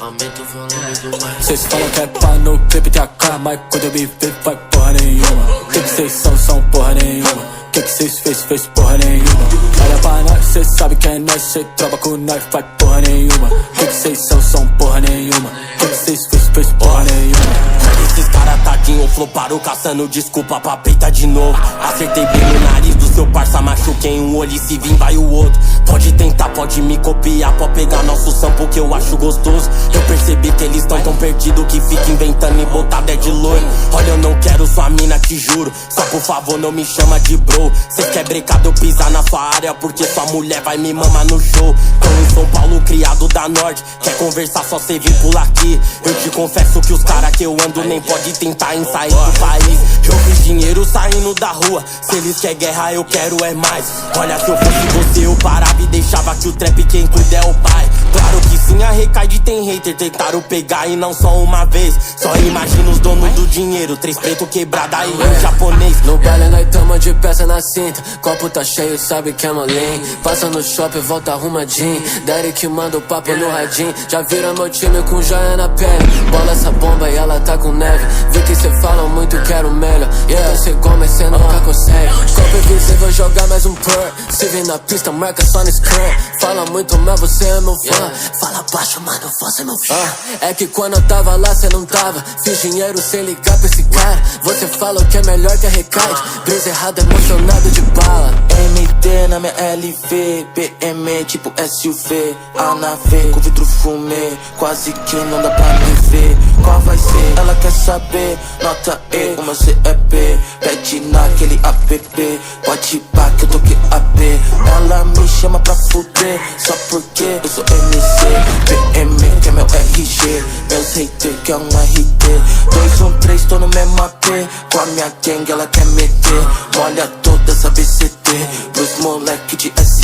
Aumenta o volume do mic. Cês falam que é pá no clipe tem a cara, mas quando eu me ver vai porra nenhuma. Que cês são porra nenhuma. Que cês fez porra nenhuma. Olha pra nós, cê sabe que é nós, cê troca com nós, faz porra nenhuma. Que cês são porra nenhuma. Que cês fez porra nenhuma. Esses cara tadinho floparam caçando desculpa pra peita de novo. Acertei bem no nariz do seu parça, machuquei um olho e se vir vai o outro. Pode tentar, pode me copiar, pode pegar nosso sample que eu acho gostoso. Eu percebi que eles tão perdidos que fica inventando e botar dead loiro. Olha, eu não quero sua mina, te juro. Só por favor não me chama de bro. Cê quer brecado eu pisar na sua área porque sua mulher vai me mamar no show. Tô em São Paulo, criado da Norte. Quer conversar só cê vir pular aqui. Eu te confesso que os cara que eu ando nem pode tentar em sair do país. Eu fiz dinheiro saindo da rua. Se eles querem guerra eu quero é mais. Olha, se eu fosse você eu parava e deixava que o trap quem cuida é o pai. Claro que sim, a Recaide tem hater. Tentaram pegar e não só uma vez. Só imagina os donos do dinheiro. Três preto quebrada e um japonês. No baile nós tamo de peça na cinta. Copo tá cheio, sabe que é molinho. Passa no shopping, volta arrumadinho. Derek manda o papo no radinho. Já vira meu time com joia na pele. Bola essa bomba e ela tá com neve. Vê que cê fala muito, quero melhor. Yeah, cê come, cê nunca consegue. Copo invisível, jogar mais um purr. Se vem na pista, marca só no screen. Fala muito, mas você é meu fã. Fala baixo, mano, você é meu fã. É que quando eu tava lá, cê não tava. Fiz dinheiro sem ligar pra esse cara. Você fala o que é melhor que a Recaide. Brisa errada, emocionado de bala. MT na minha LV, PM tipo SUV. A nave com vidro fumê, quase que não dá pra me ver. Qual vai ser? Ela quer saber, nota E, o meu CEP. Pede naquele app, pode pá que eu toquei AP. Ela me chama pra fuder, só porque eu sou MC. PM que é meu RG, meus haters que é um RT. 213 tô no mesmo AP, com a minha gang ela quer meter. Molha toda essa BCT, pros moleque de SB.